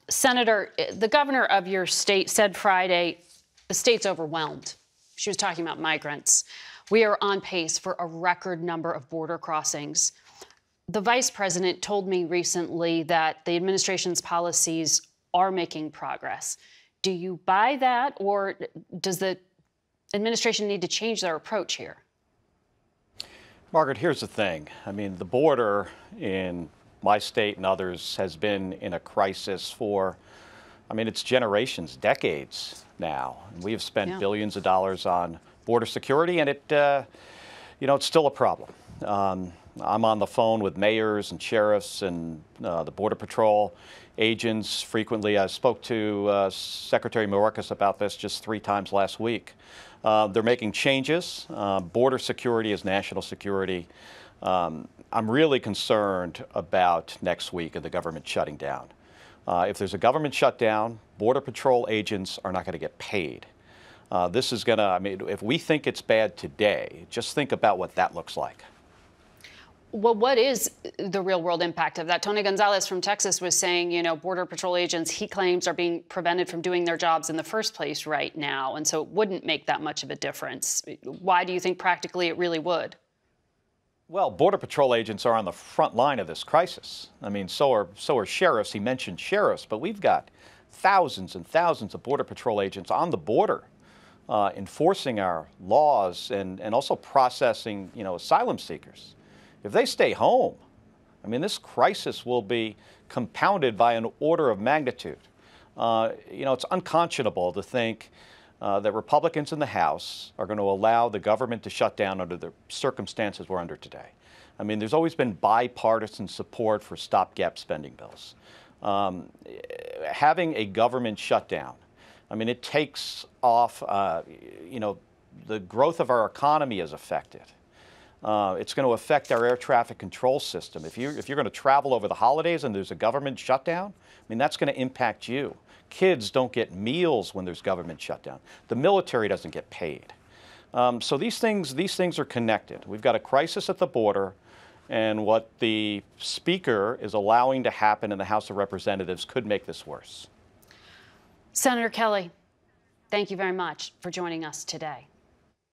Senator, the governor of your state said Friday, the state's overwhelmed. She was talking about migrants. We are on pace for a record number of border crossings. The vice president told me recently that the administration's policies are making progress. Do you buy that, or does the administration need to change their approach here? Margaret, here's the thing. I mean, the border in my state and others has been in a crisis for, it's generations, decades now. And we have spent billions of dollars on border security, and it's still a problem. I'm on the phone with mayors and sheriffs and the Border Patrol agents frequently. I spoke to Secretary Mayorkas about this just 3 times last week. They're making changes. Border security is national security. I'm really concerned about next week and the government shutting down. If there's a government shutdown, Border Patrol agents are not going to get paid. This is going to, if we think it's bad today, just think about what that looks like. Well, what is the real world impact of that? Tony Gonzalez from Texas was saying, Border Patrol agents, he claims, are being prevented from doing their jobs in the first place right now. And so it wouldn't make that much of a difference. Why do you think practically it really would? Well, Border Patrol agents are on the front line of this crisis. So are sheriffs. He mentioned sheriffs, but we've got thousands and thousands of Border Patrol agents on the border enforcing our laws and also processing, asylum seekers. If they stay home, this crisis will be compounded by an order of magnitude. It's unconscionable to think that Republicans in the House are going to allow the government to shut down under the circumstances we're under today. There's always been bipartisan support for stopgap spending bills. Having a government shutdown, it takes off, the growth of our economy is affected. It's going to affect our air traffic control system. If you're going to travel over the holidays and there's a government shutdown, that's going to impact you. Kids don't get meals when there's government shutdown. The military doesn't get paid. So these things are connected. We've got a crisis at the border, and what the Speaker is allowing to happen in the House of Representatives could make this worse. Senator Kelly, thank you very much for joining us today.